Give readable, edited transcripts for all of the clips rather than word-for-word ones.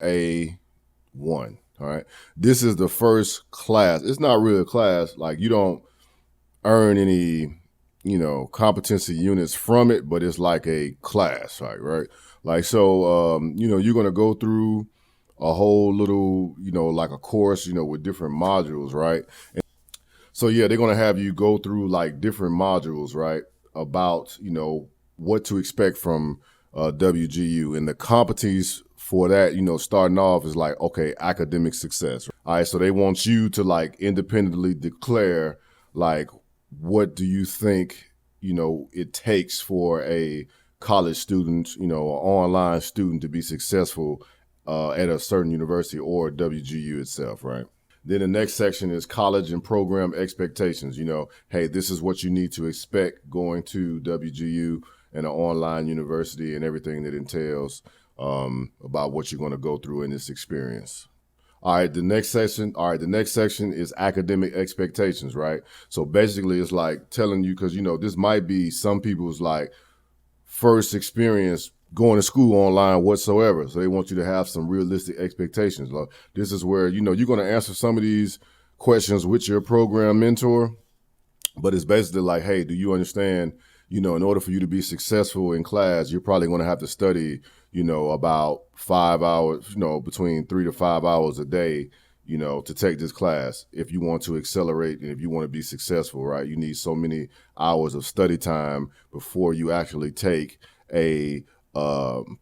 ORA1. All right. This is the first class. It's not really a class. Like, you don't earn any, competency units from it, but it's like a class, right? Like, so, you're going to go through a whole little, like a course, with different modules, right? And so, yeah, they're going to have you go through like different modules, right? About, what to expect from WGU, and the competencies for that, starting off is like, okay, academic success. All right. So they want you to like independently declare, like, what do you think, it takes for a college student, an online student to be successful at a certain university or WGU itself, right? Then the next section is college and program expectations. Hey, this is what you need to expect going to WGU and an online university and everything that entails about what you're going to go through in this experience. All right, the next section is academic expectations, right? So basically it's like telling you, because, this might be some people's like first experience going to school online whatsoever. So they want you to have some realistic expectations. Like, this is where, you're going to answer some of these questions with your program mentor, but it's basically like, hey, do you understand, in order for you to be successful in class, you're probably going to have to study, about 5 hours, between 3 to 5 hours a day, to take this class. If you want to accelerate and if you want to be successful, right, you need so many hours of study time before you actually take a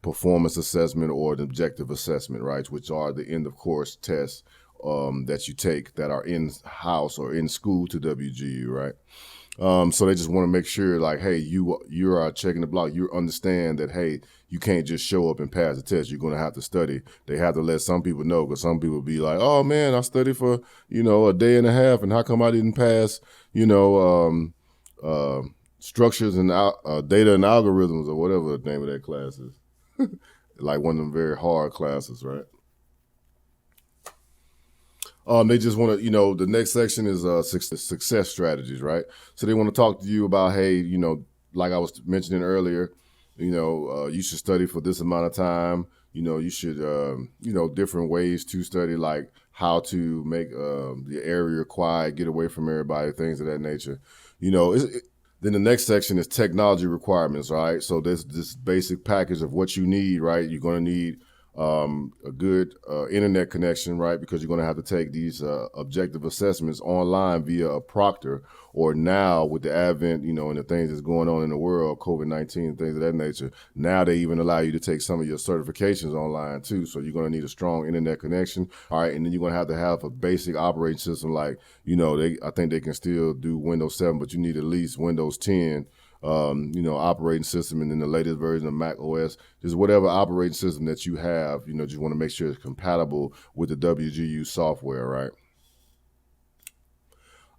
performance assessment or an objective assessment, right, which are the end of course tests that you take that are in-house or in school to WGU, right? So they just want to make sure, like, hey, you're checking the block. You understand that, hey, you can't just show up and pass the test. You're going to have to study. They have to let some people know, because some people be like, oh man, I studied for, a day and a half, and how come I didn't pass, structures and data and algorithms, or whatever the name of that class is. Like one of them very hard classes, right? They just want to, the next section is success strategies, right? So they want to talk to you about, hey, like I was mentioning earlier, you should study for this amount of time. You should, different ways to study, like how to make the area quiet, get away from everybody, things of that nature. Then the next section is technology requirements, right? So there's this basic package of what you need, right? You're going to need a good internet connection, right? Because you're going to have to take these objective assessments online via a proctor, or now with the advent, and the things that's going on in the world, COVID-19, things of that nature. Now they even allow you to take some of your certifications online too. So you're going to need a strong internet connection. All right. And then you're going to have a basic operating system. Like, I think they can still do Windows 7, but you need at least Windows 10 operating system, and then the latest version of Mac OS, just whatever operating system that you have, just want to make sure it's compatible with the WGU software, right?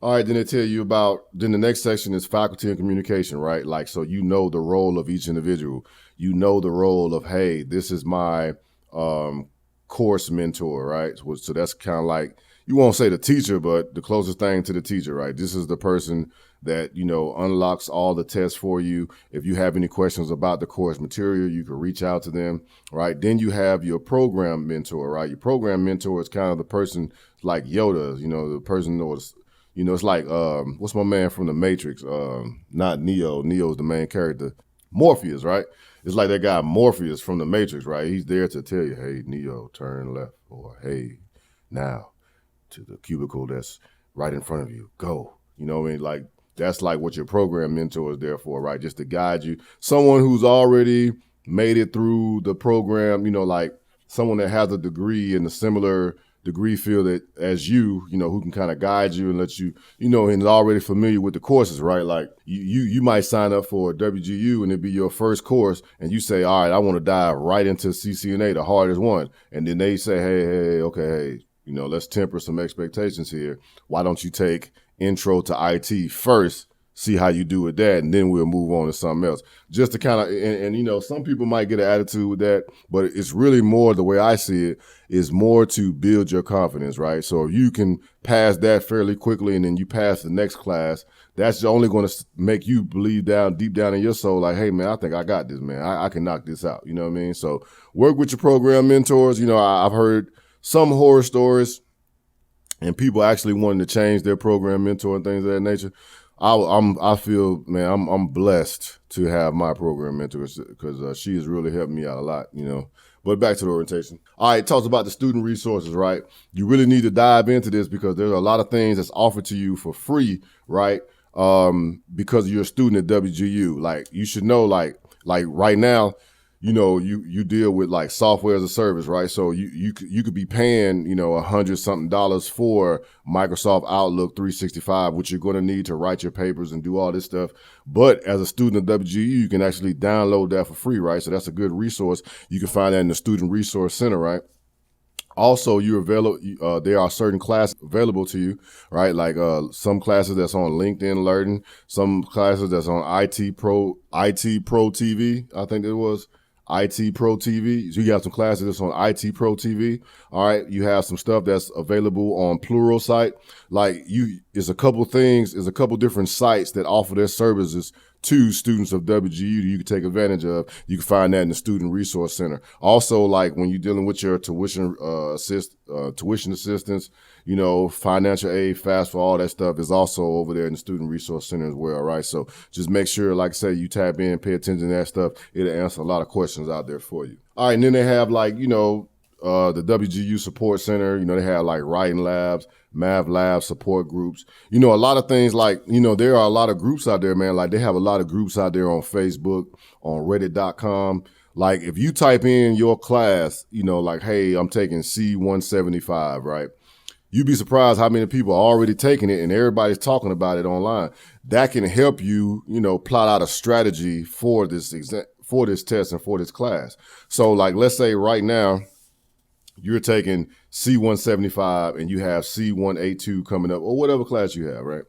All right, then they tell you then the next section is faculty and communication, right? Like, so the role of each individual. The role of, hey, this is my course mentor, right? So that's kind of like, you won't say the teacher, but the closest thing to the teacher, right? This is the person that, unlocks all the tests for you. If you have any questions about the course material, you can reach out to them, right? Then you have your program mentor, right? Your program mentor is kind of the person like Yoda, the person knows, it's like, what's my man from the Matrix? Not Neo. Neo's the main character. Morpheus, right? It's like that guy Morpheus from the Matrix, right? He's there to tell you, hey, Neo, turn left, or hey, now to the cubicle that's right in front of you, go. You know what I mean? Like, that's like what your program mentor is there for, right? Just to guide you. Someone who's already made it through the program, like someone that has a degree in a similar degree field as you, who can kind of guide you and let you, and is already familiar with the courses, right? Like you might sign up for WGU and it'd be your first course, and you say, all right, I want to dive right into CCNA, the hardest one. And then they say, hey, okay, let's temper some expectations here. Why don't you take intro to IT first, see how you do with that, and then we'll move on to something else. Just to kind of, and you know, some people might get an attitude with that, but it's really more, the way I see it, is more to build your confidence, right? So if you can pass that fairly quickly and then you pass the next class, that's only going to make you believe deep down in your soul, like, hey, man, I think I got this, man. I can knock this out. You know what I mean? So work with your program mentors. You know, I've heard some horror stories and people actually wanting to change their program mentor and things of that nature. I feel, man, I'm blessed to have my program mentor because she has really helped me out a lot, you know. But back to the orientation. All right, it talks about the student resources, right? You really need to dive into this because there's a lot of things that's offered to you for free, right? Because you're a student at WGU. Like, you should know, like right now, you know, you deal with like software as a service, right? So you could be paying, you know, $100-something for Microsoft Outlook 365, which you're going to need to write your papers and do all this stuff. But as a student of WGU, you can actually download that for free, right? So that's a good resource. You can find that in the Student Resource Center, right? Also, there are certain classes available to you, right? Like some classes that's on LinkedIn Learning, some classes that's on IT Pro TV, I think it was. IT Pro TV. So you have some classes that's on IT Pro TV. All right. You have some stuff that's available on Pluralsight. Like there's a couple different sites that offer their services to students of WGU you can take advantage of. You can find that in the Student Resource Center. Also, like when you're dealing with your tuition assistance, you know, financial aid, FAFSA, all that stuff is also over there in the Student Resource Center as well, right? So just make sure, like I say, you tap in, pay attention to that stuff. It'll answer a lot of questions out there for you. All right, and then they have like, you know, the WGU Support Center, you know, they have like writing labs, math labs, support groups, you know, a lot of things like, you know, there are a lot of groups out there, man. Like they have a lot of groups out there on Facebook, on reddit.com. Like if you type in your class, you know, like, hey, I'm taking C175, right? You'd be surprised how many people are already taking it and everybody's talking about it online. That can help you, you know, plot out a strategy for this test and for this class. So like, let's say right now, you're taking C175 and you have C182 coming up, or whatever class you have, right?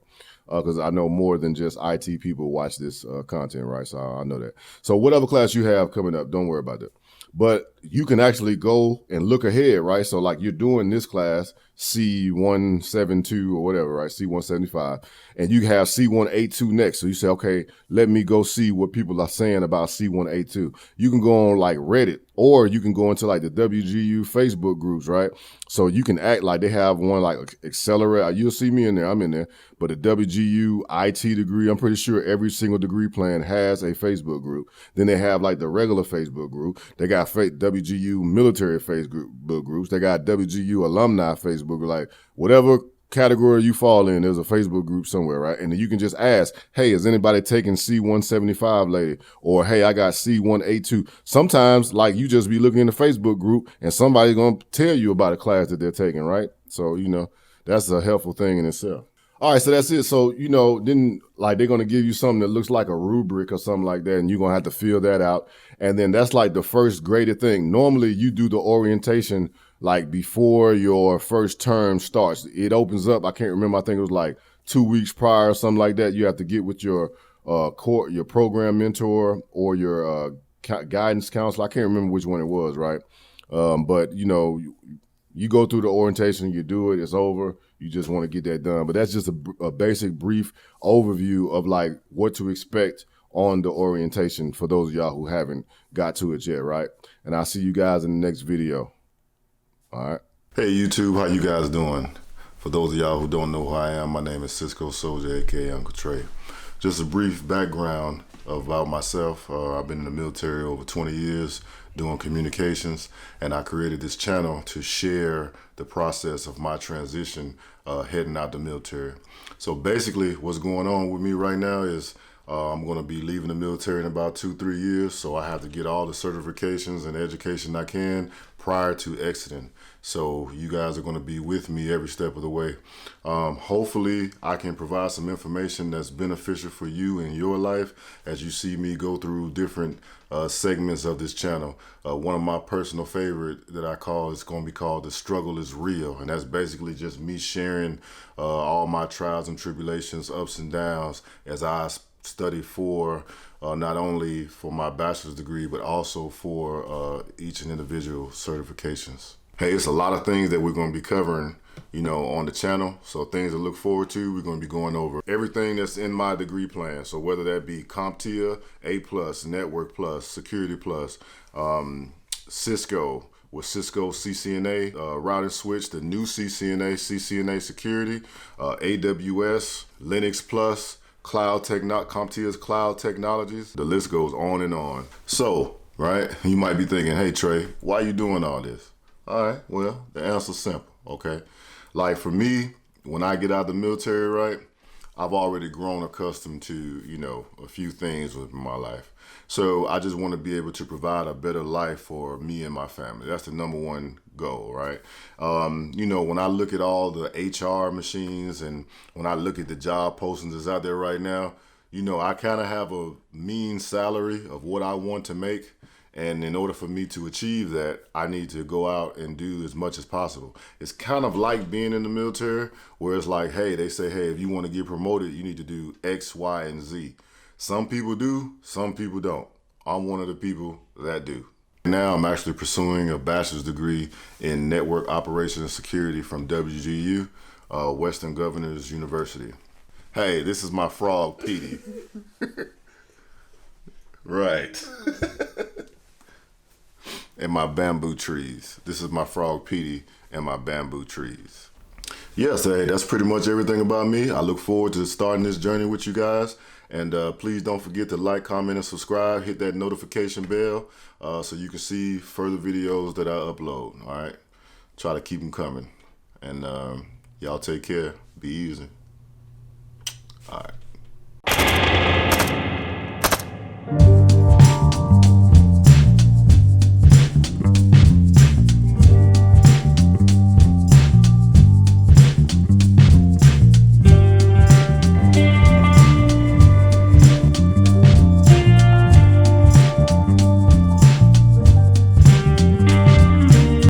Because I know more than just IT people watch this content, right? So I know that. So whatever class you have coming up, don't worry about that. But you can actually go and look ahead, right? So like you're doing this class, C172 or whatever, right? C175, and you have C182 next. So you say, okay, let me go see what people are saying about C182. You can go on like Reddit, or you can go into like the WGU Facebook groups, right? So you can act like they have one like Accelerate. You'll see me in there. I'm in there. But the WGU IT degree, I'm pretty sure every single degree plan has a Facebook group. Then they have like the regular Facebook group. They got WGU military Facebook groups. They got WGU alumni Facebook, like whatever category you fall in, there's a Facebook group somewhere, right? And then you can just ask, hey, is anybody taking C175 lady? Or, hey, I got C182. Sometimes, like, you just be looking in the Facebook group and somebody's going to tell you about a class that they're taking, right? So, you know, that's a helpful thing in itself. All right, so that's it. So, you know, then like they're going to give you something that looks like a rubric or something like that, and you're going to have to fill that out. And then that's like the first graded thing. Normally you do the orientation like before your first term starts. It opens up, I can't remember, I think it was like 2 weeks prior or something like that. You have to get with your your program mentor or your guidance counselor. I can't remember which one it was, right? But, you know, you go through the orientation, you do it, it's over. You just want to get that done. But that's just a basic brief overview of like what to expect on the orientation for those of y'all who haven't got to it yet, right? And I'll see you guys in the next video. All right. Hey YouTube, how you guys doing? For those of y'all who don't know who I am, my name is CiscoSoldierAKAUncleTre. Just a brief background about myself. I've been in the military over 20 years doing communications, and I created this channel to share the process of my transition heading out the military. So basically what's going on with me right now is I'm going to be leaving the military in about 2-3 years, so I have to get all the certifications and education I can prior to exiting. So you guys are going to be with me every step of the way. Hopefully I can provide some information that's beneficial for you in your life as you see me go through different segments of this channel. One of my personal favorite that I call is going to be called The Struggle is Real, and that's basically just me sharing all my trials and tribulations, ups and downs as I study for not only for my bachelor's degree but also for each and individual certifications. Hey, it's a lot of things that we're going to be covering, you know, on the channel. So things to look forward to. We're going to be going over everything that's in my degree plan. So whether that be CompTIA, A+, Network Plus, Security Plus, Cisco with Cisco CCNA, Routing Switch, the new CCNA Security, AWS, Linux Plus, CompTIA's Cloud Technologies. The list goes on and on. So, right, you might be thinking, hey Trey, why are you doing all this? All right, well, the answer's simple, okay? Like for me, when I get out of the military, right, I've already grown accustomed to, you know, a few things with my life. So I just want to be able to provide a better life for me and my family. That's the #1 goal, right? You know, when I look at all the HR machines and when I look at the job postings that's out there right now, you know, I kind of have a mean salary of what I want to make. And in order for me to achieve that, I need to go out and do as much as possible. It's kind of like being in the military where it's like, hey, they say, hey, if you want to get promoted, you need to do X, Y, and Z. Some people do, some people don't. I'm one of the people that do. Now I'm actually pursuing a bachelor's degree in network operations and security from WGU, Western Governors University. Hey, this is my frog, Petey. Right. And my bamboo trees. This is my frog Petey and my bamboo trees. Yes, hey, that's pretty much everything about me. I look forward to starting this journey with you guys. And please don't forget to like, comment, and subscribe. Hit that notification bell so you can see further videos that I upload. All right, try to keep them coming. And y'all take care. Be easy. All right.